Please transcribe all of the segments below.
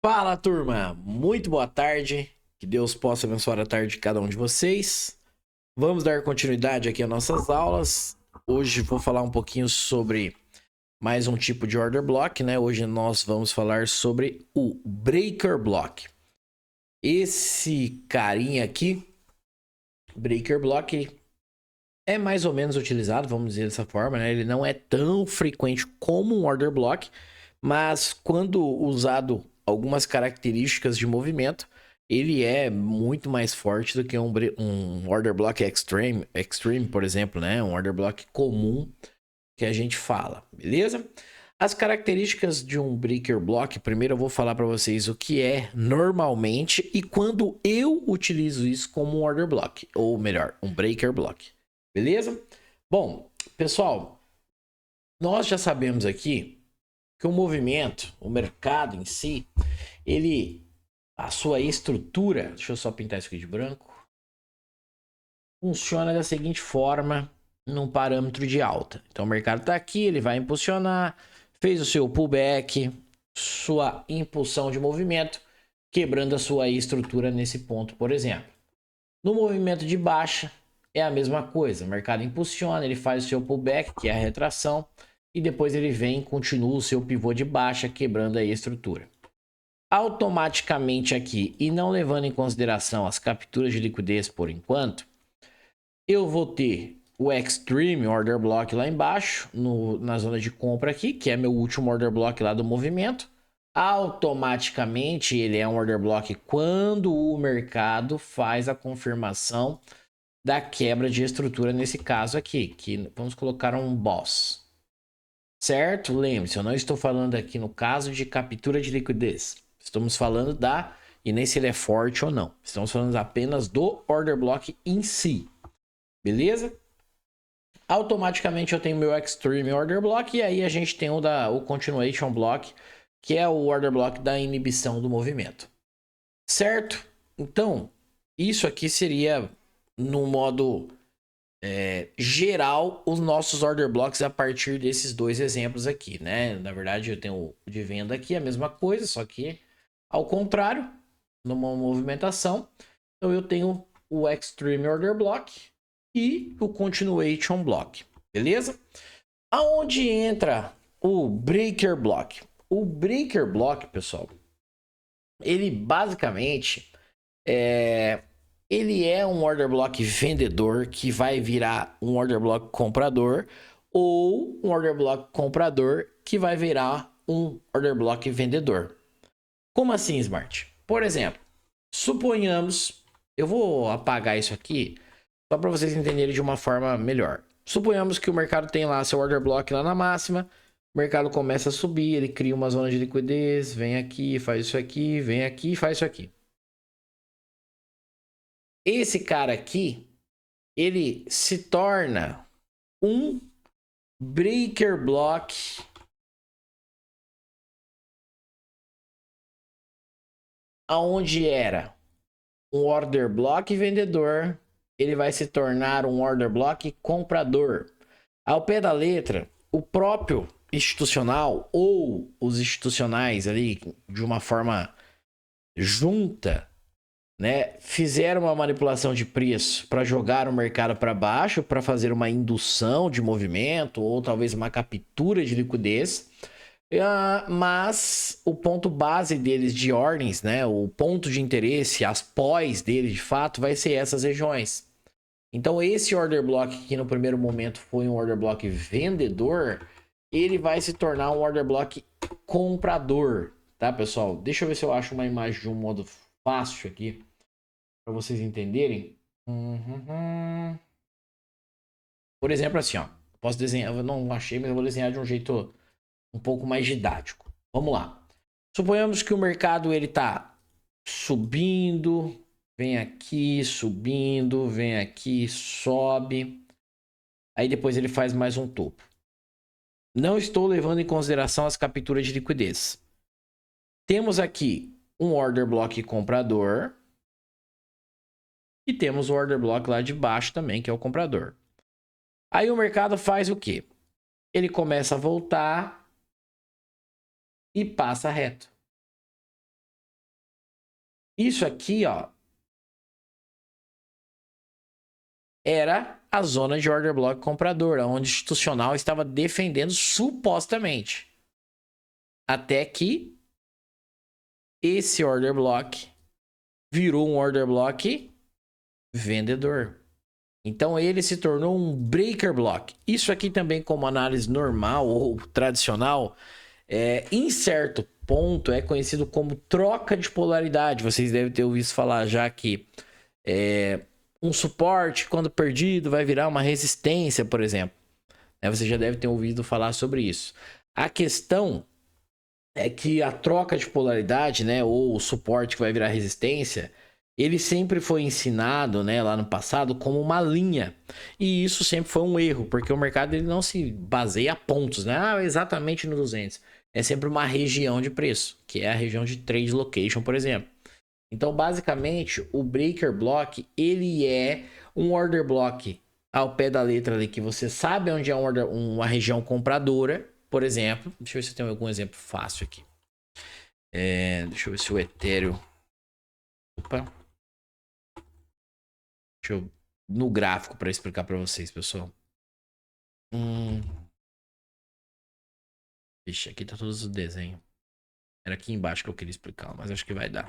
Fala, turma! Muito boa tarde. Que Deus possa abençoar a tarde de cada um de vocês. Vamos dar continuidade aqui às nossas aulas. Hoje vou falar um pouquinho sobre mais um tipo de order block, né? Hoje nós vamos falar sobre o breaker block. Esse carinha aqui, breaker block, é mais ou menos utilizado, vamos dizer dessa forma, né? Ele não é tão frequente como um order block, mas quando usado algumas características de movimento, ele é muito mais forte do que um order block extreme, por exemplo, né? Um order block comum que a gente fala, beleza? As características de um breaker block, primeiro eu vou falar para vocês o que é normalmente e quando eu utilizo isso como um order block, ou melhor, um breaker block, beleza? Bom, pessoal, nós já sabemos aqui que o movimento, o mercado em si, a sua estrutura, deixa eu só pintar isso aqui de branco, funciona da seguinte forma num parâmetro de alta. Então o mercado está aqui, ele vai impulsionar, fez o seu pullback, sua impulsão de movimento, quebrando a sua estrutura nesse ponto, por exemplo. No movimento de baixa é a mesma coisa, o mercado impulsiona, ele faz o seu pullback, que é a retração, e depois ele vem e continua o seu pivô de baixa, quebrando a estrutura. Automaticamente aqui, e não levando em consideração as capturas de liquidez por enquanto, eu vou ter o Extreme Order Block lá embaixo, na zona de compra aqui, que é meu último Order Block lá do movimento. Automaticamente ele é um Order Block quando o mercado faz a confirmação da quebra de estrutura nesse caso aqui, que vamos colocar um boss. Certo? Lembre-se, eu não estou falando aqui no caso de captura de liquidez. Estamos falando e nem se ele é forte ou não. Estamos falando apenas do Order Block em si. Beleza? Automaticamente eu tenho meu Extreme Order Block e aí a gente tem o Continuation Block, que é o Order Block da inibição do movimento. Certo? Então, isso aqui seria no modo geral os nossos order blocks a partir desses dois exemplos aqui, né? Na verdade, eu tenho o de venda aqui, a mesma coisa, só que ao contrário, numa movimentação. Então eu tenho o Extreme Order Block e o Continuation Block, beleza? Aonde entra o Breaker Block? O Breaker Block, pessoal, ele basicamente ele é um order block vendedor que vai virar um order block comprador ou um order block comprador que vai virar um order block vendedor. Como assim, Smart? Por exemplo, suponhamos, eu vou apagar isso aqui só para vocês entenderem de uma forma melhor. Suponhamos que o mercado tem lá seu order block lá na máxima, o mercado começa a subir, ele cria uma zona de liquidez, vem aqui, faz isso aqui, vem aqui, faz isso aqui. Esse cara aqui, ele se torna um breaker block aonde era um order block vendedor, ele vai se tornar um order block comprador. Ao pé da letra, o próprio institucional ou os institucionais ali de uma forma junta, né, fizeram uma manipulação de preço para jogar o mercado para baixo, para fazer uma indução de movimento ou talvez uma captura de liquidez. Mas o ponto base deles de ordens, né, o ponto de interesse, as pós deles de fato, vai ser essas regiões. Então esse order block que no primeiro momento foi um order block vendedor, ele vai se tornar um order block comprador, tá, pessoal? Deixa eu ver se eu acho uma imagem de um modo fácil aqui para vocês entenderem. Por exemplo, assim, ó, posso desenhar, eu não achei, mas eu vou desenhar de um jeito um pouco mais didático. Vamos lá. Suponhamos que o mercado ele tá subindo, vem aqui, subindo, vem aqui, sobe. Aí depois ele faz mais um topo. Não estou levando em consideração as capturas de liquidez. Temos aqui um order block comprador e temos o order block lá de baixo também, que é o comprador. Aí o mercado faz o quê? Ele começa a voltar e passa reto. Isso aqui, ó, era a zona de order block comprador, onde o institucional estava defendendo supostamente. Até que esse order block virou um order block vendedor. Então ele se tornou um breaker block. Isso aqui também, como análise normal ou tradicional, em certo ponto é conhecido como troca de polaridade. Vocês devem ter ouvido falar já que um suporte, quando perdido, vai virar uma resistência, por exemplo. Você já deve ter ouvido falar sobre isso. A questão é que a troca de polaridade, né, ou o suporte que vai virar resistência, ele sempre foi ensinado, né, lá no passado como uma linha. E isso sempre foi um erro, porque o mercado ele não se baseia a pontos, né? Ah, exatamente no 200. É sempre uma região de preço, que é a região de trade location, por exemplo. Então, basicamente, o breaker block, ele é um order block ao pé da letra ali, que você sabe onde é uma região compradora, por exemplo. Deixa eu ver se tem algum exemplo fácil aqui. Deixa eu ver se o Ethereum... Opa. Deixa eu... No gráfico para explicar para vocês, pessoal. Vixe, aqui tá todos os desenhos. Era aqui embaixo que eu queria explicar, mas acho que vai dar.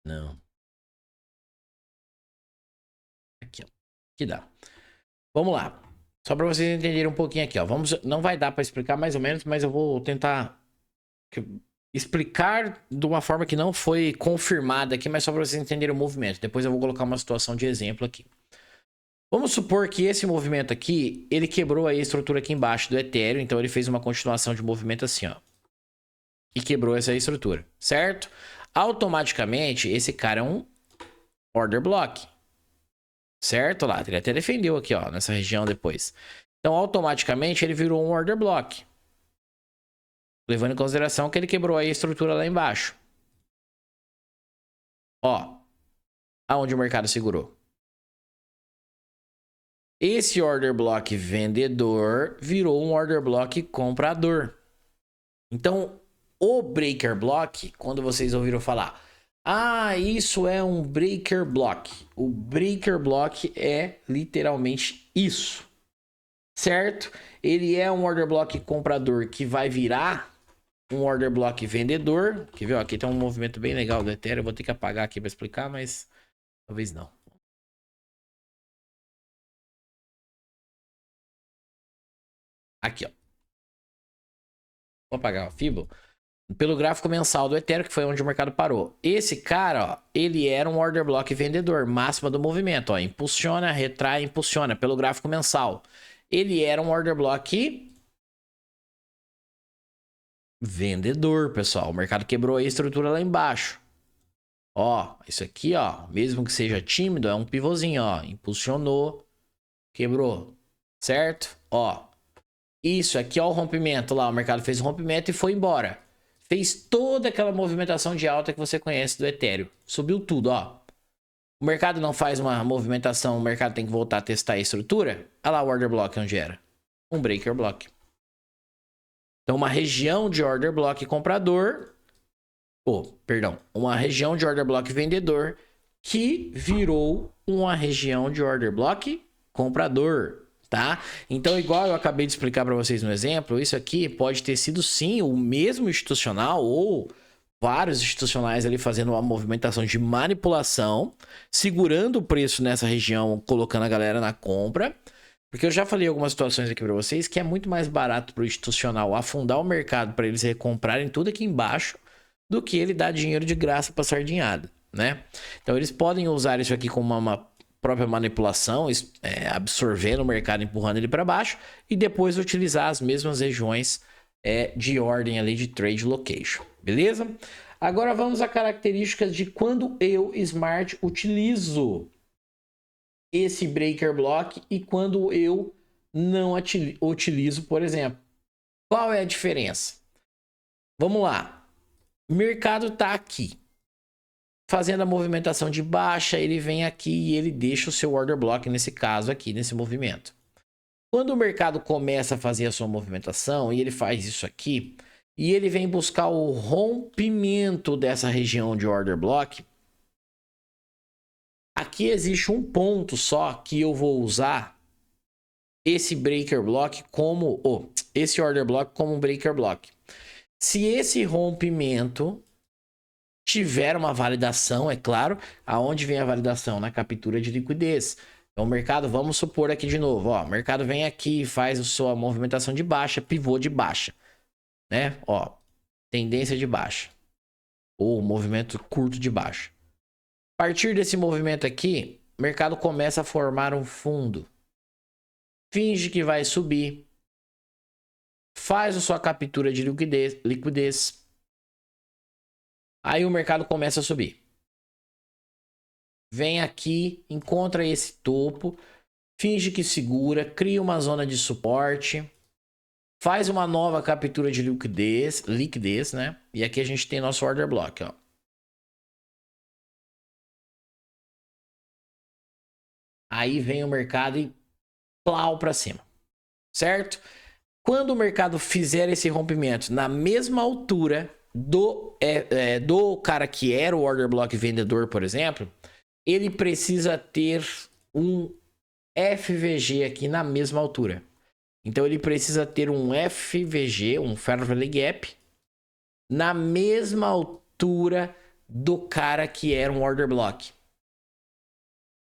Não. Aqui, ó. Aqui dá. Vamos lá. Só para vocês entenderem um pouquinho aqui, ó. Não vai dar para explicar mais ou menos, mas eu vou tentar explicar de uma forma que não foi confirmada aqui, mas só para vocês entenderem o movimento. Depois eu vou colocar uma situação de exemplo aqui. Vamos supor que esse movimento aqui, ele quebrou a estrutura aqui embaixo do Ethereum, então ele fez uma continuação de movimento assim, ó. E quebrou essa estrutura, certo? Automaticamente, esse cara é um order block. Certo? Lá, ele até defendeu aqui, ó, nessa região depois. Então, automaticamente, ele virou um order block. Levando em consideração que ele quebrou aí a estrutura lá embaixo. Ó, aonde o mercado segurou. Esse order block vendedor virou um order block comprador. Então, o breaker block, quando vocês ouviram falar, ah, isso é um breaker block. O breaker block é literalmente isso, certo? Ele é um order block comprador que vai virar um order block vendedor. Quer ver? Ó, aqui tem um movimento bem legal do Ethereum. Eu vou ter que apagar aqui para explicar, mas talvez não. Aqui, ó. Vou apagar o Fibo. Pelo gráfico mensal do Ethereum, que foi onde o mercado parou. Esse cara, ó, ele era um order block vendedor, máxima do movimento, ó. Impulsiona, retrai, impulsiona, pelo gráfico mensal. Ele era um order block vendedor, pessoal. O mercado quebrou a estrutura lá embaixo. Ó, isso aqui, ó, mesmo que seja tímido, é um pivôzinho, ó. Impulsionou, quebrou, certo? Ó, isso aqui, ó, o rompimento lá. O mercado fez o rompimento e foi embora. Fez toda aquela movimentação de alta que você conhece do Ethereum. Subiu tudo, ó. O mercado não faz uma movimentação, o mercado tem que voltar a testar a estrutura. Olha lá o order block onde era. Um breaker block. Então, uma região de order block comprador. Perdão. Uma região de order block vendedor que virou uma região de order block comprador. Tá? Então, igual eu acabei de explicar para vocês no exemplo, isso aqui pode ter sido sim o mesmo institucional ou vários institucionais ali fazendo uma movimentação de manipulação, segurando o preço nessa região, colocando a galera na compra. Porque eu já falei algumas situações aqui para vocês que é muito mais barato para o institucional afundar o mercado para eles recomprarem tudo aqui embaixo do que ele dar dinheiro de graça para sardinhada, né? Então eles podem usar isso aqui como uma própria manipulação, absorvendo o mercado, empurrando ele para baixo e depois utilizar as mesmas regiões de ordem ali de trade location, beleza? Agora vamos a características de quando eu, Smart, utilizo esse breaker block e quando eu não utilizo, por exemplo. Qual é a diferença? Vamos lá. O mercado está aqui, fazendo a movimentação de baixa, ele vem aqui e ele deixa o seu order block, nesse caso aqui, nesse movimento. Quando o mercado começa a fazer a sua movimentação, e ele faz isso aqui, e ele vem buscar o rompimento dessa região de order block, aqui existe um ponto só que eu vou usar esse breaker block como, esse order block como um breaker block. Se esse rompimento tiver uma validação, é claro, aonde vem a validação? Na captura de liquidez. Então o mercado, vamos supor aqui de novo, ó, o mercado vem aqui, faz a sua movimentação de baixa, pivô de baixa, né? Ó, tendência de baixa ou movimento curto de baixa. A partir desse movimento aqui, o mercado começa a formar um fundo. Finge que vai subir. Faz a sua captura de liquidez. Aí o mercado começa a subir. Vem aqui, encontra esse topo, finge que segura, cria uma zona de suporte, faz uma nova captura de liquidez, né? E aqui a gente tem nosso order block, ó. Aí vem o mercado e plau para cima, certo? Quando o mercado fizer esse rompimento na mesma altura do cara que era o order block vendedor, por exemplo, ele precisa ter um FVG aqui na mesma altura. Então ele precisa ter um FVG, um Fair Value Gap, na mesma altura do cara que era um order block.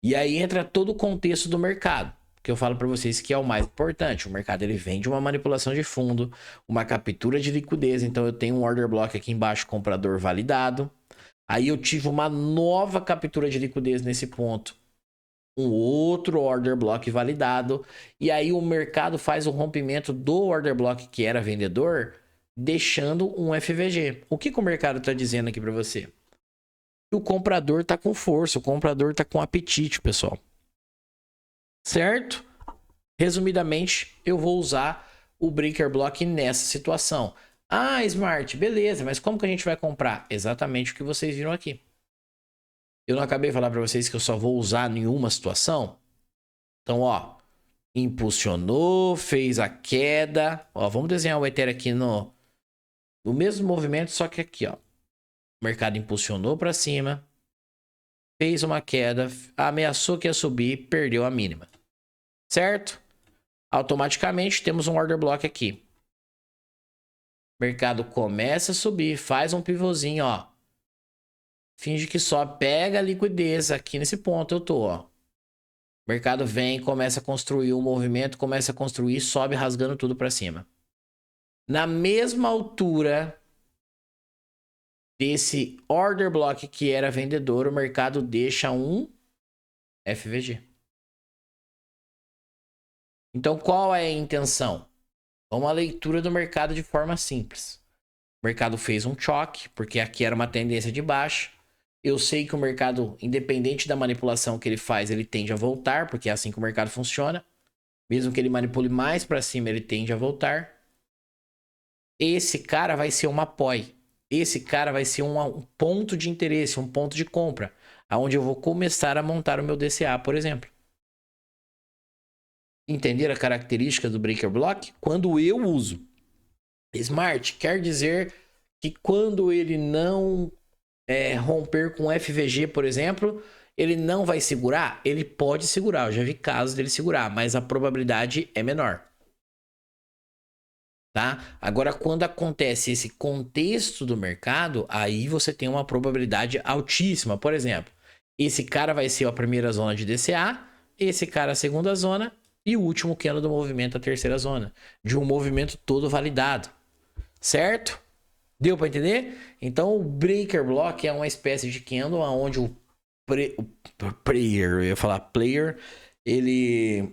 E aí entra todo o contexto do mercado, que eu falo para vocês que é o mais importante. O mercado ele vem de uma manipulação de fundo, uma captura de liquidez. Então eu tenho um order block aqui embaixo, comprador validado. Aí eu tive uma nova captura de liquidez nesse ponto, um outro order block validado. E aí o mercado faz o rompimento do order block que era vendedor, deixando um FVG. O que o mercado está dizendo aqui para você? O comprador tá com força, o comprador tá com apetite, pessoal. Certo? Resumidamente, eu vou usar o breaker block nessa situação. Ah, Smart, beleza, mas como que a gente vai comprar? Exatamente o que vocês viram aqui. Eu não acabei de falar para vocês que eu só vou usar em uma situação? Então, ó, impulsionou, fez a queda. Ó, vamos desenhar o Ethereum aqui no mesmo movimento, só que aqui, ó. O mercado impulsionou para cima, fez uma queda, ameaçou que ia subir, perdeu a mínima. Certo? Automaticamente temos um order block aqui. O mercado começa a subir, faz um pivôzinho, ó. Finge que só pega a liquidez aqui nesse ponto eu tô, ó. O mercado vem, começa a construir o movimento, começa a construir, sobe rasgando tudo para cima. Na mesma altura desse order block que era vendedor, o mercado deixa um FVG. Então, qual é a intenção? Uma leitura do mercado de forma simples. O mercado fez um choque, porque aqui era uma tendência de baixa. Eu sei que o mercado, independente da manipulação que ele faz, ele tende a voltar, porque é assim que o mercado funciona. Mesmo que ele manipule mais para cima, ele tende a voltar. Esse cara vai ser uma POI. Esse cara vai ser um ponto de interesse, um ponto de compra, aonde eu vou começar a montar o meu DCA, por exemplo. Entender a característica do breaker block? Quando eu uso Smart, quer dizer que quando ele não romper com FVG, por exemplo, ele não vai segurar? Ele pode segurar, eu já vi casos dele segurar, mas a probabilidade é menor. Tá? Agora, quando acontece esse contexto do mercado, aí você tem uma probabilidade altíssima. Por exemplo, esse cara vai ser a primeira zona de DCA, esse cara a segunda zona e o último candle do movimento a terceira zona. De um movimento todo validado. Certo? Deu para entender? Então, o breaker block é uma espécie de candle onde o player, eu ia falar player, ele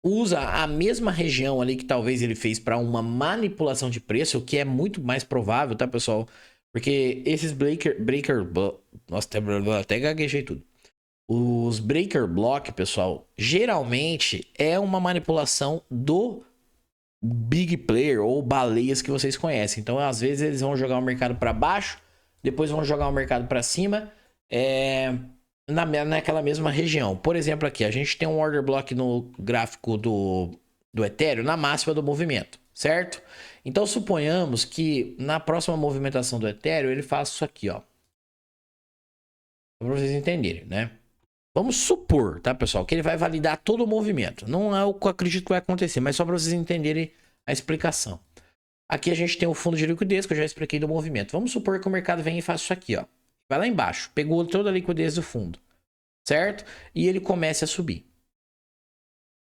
usa a mesma região ali que talvez ele fez para uma manipulação de preço, o que é muito mais provável, tá, pessoal? Porque esses nossa, até gaguejei tudo. Os breaker block, pessoal, geralmente é uma manipulação do big player ou baleias que vocês conhecem. Então, às vezes eles vão jogar o mercado para baixo, depois vão jogar o mercado para cima, naquela mesma região. Por exemplo, aqui, a gente tem um order block no gráfico do Ethereum na máxima do movimento, certo? Então, suponhamos que na próxima movimentação do Ethereum, ele faça isso aqui, ó. Para vocês entenderem, né? Vamos supor, tá, pessoal, que ele vai validar todo o movimento. Não é o que eu acredito que vai acontecer, mas só para vocês entenderem a explicação. Aqui a gente tem o fundo de liquidez, que eu já expliquei do movimento. Vamos supor que o mercado vem e faz isso aqui, ó. Vai lá embaixo, pegou toda a liquidez do fundo, certo? E ele começa a subir.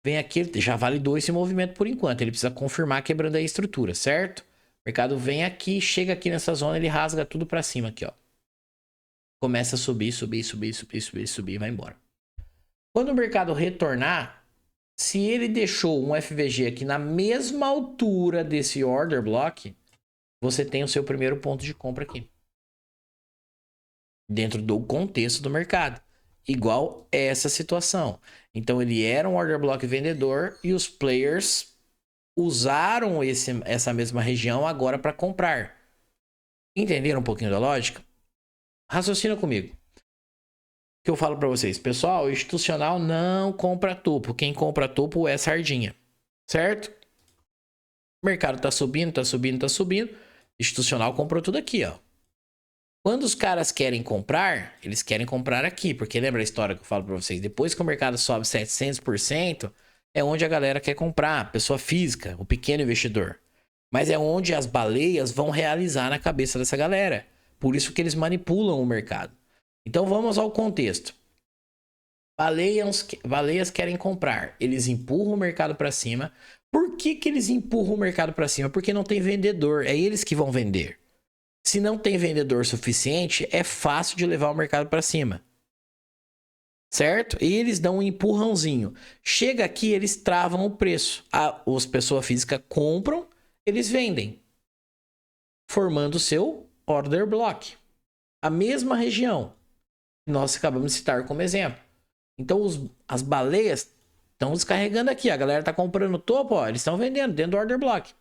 Vem aqui, ele já validou esse movimento por enquanto. Ele precisa confirmar quebrando a estrutura, certo? O mercado vem aqui, chega aqui nessa zona, ele rasga tudo para cima aqui, ó. Começa a subir, subir, subir, subir, subir, subir e vai embora. Quando o mercado retornar, se ele deixou um FVG aqui na mesma altura desse order block, você tem o seu primeiro ponto de compra aqui. Dentro do contexto do mercado. Igual essa situação. Então ele era um order block vendedor e os players usaram essa mesma região agora para comprar. Entenderam um pouquinho da lógica? Raciocina comigo. O que eu falo para vocês? Pessoal, o institucional não compra topo. Quem compra topo é sardinha. Certo? O mercado tá subindo, tá subindo, tá subindo. Institucional comprou tudo aqui, ó. Quando os caras querem comprar, eles querem comprar aqui. Porque lembra a história que eu falo para vocês? Depois que o mercado sobe 700%, é onde a galera quer comprar. Pessoa física, o pequeno investidor. Mas é onde as baleias vão realizar na cabeça dessa galera. Por isso que eles manipulam o mercado. Então vamos ao contexto. Baleias querem comprar. Eles empurram o mercado para cima. Por que eles empurram o mercado para cima? Porque não tem vendedor. É eles que vão vender. Se não tem vendedor suficiente, é fácil de levar o mercado para cima. Certo? E eles dão um empurrãozinho. Chega aqui, eles travam o preço. As pessoas físicas compram, eles vendem. Formando o seu order block. A mesma região. Nós acabamos de citar como exemplo. Então, as baleias estão descarregando aqui. A galera está comprando topo, ó, eles estão vendendo dentro do order block.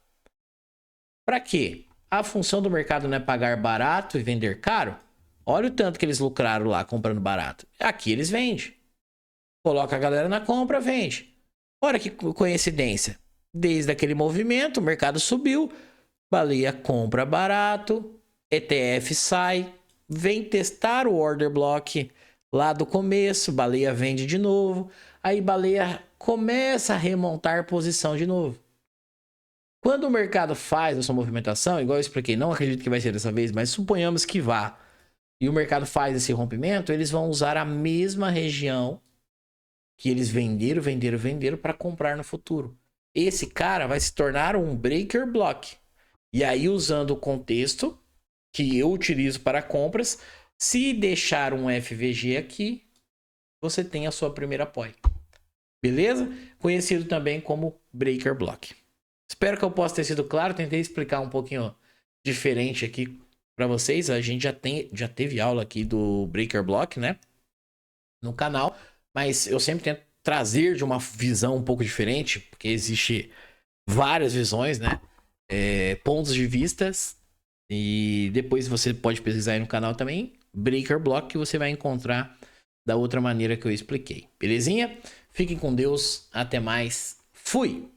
Para quê? A função do mercado não é pagar barato e vender caro? Olha o tanto que eles lucraram lá comprando barato. Aqui eles vendem. Coloca a galera na compra, vende. Olha que coincidência. Desde aquele movimento, o mercado subiu. Baleia compra barato. ETF sai. Vem testar o order block lá do começo. Baleia vende de novo. Aí baleia começa a remontar posição de novo. Quando o mercado faz a sua movimentação, igual eu expliquei, não acredito que vai ser dessa vez, mas suponhamos que vá, e o mercado faz esse rompimento, eles vão usar a mesma região que eles venderam para comprar no futuro. Esse cara vai se tornar um breaker block. E aí, usando o contexto que eu utilizo para compras, se deixar um FVG aqui, você tem a sua primeira apoio. Beleza? Conhecido também como breaker block. Espero que eu possa ter sido claro. Tentei explicar um pouquinho diferente aqui para vocês. A gente já teve aula aqui do breaker block, né? No canal. Mas eu sempre tento trazer de uma visão um pouco diferente. Porque existe várias visões, né? Pontos de vistas. E depois você pode pesquisar aí no canal também. Breaker block, que você vai encontrar da outra maneira que eu expliquei. Belezinha? Fiquem com Deus. Até mais. Fui!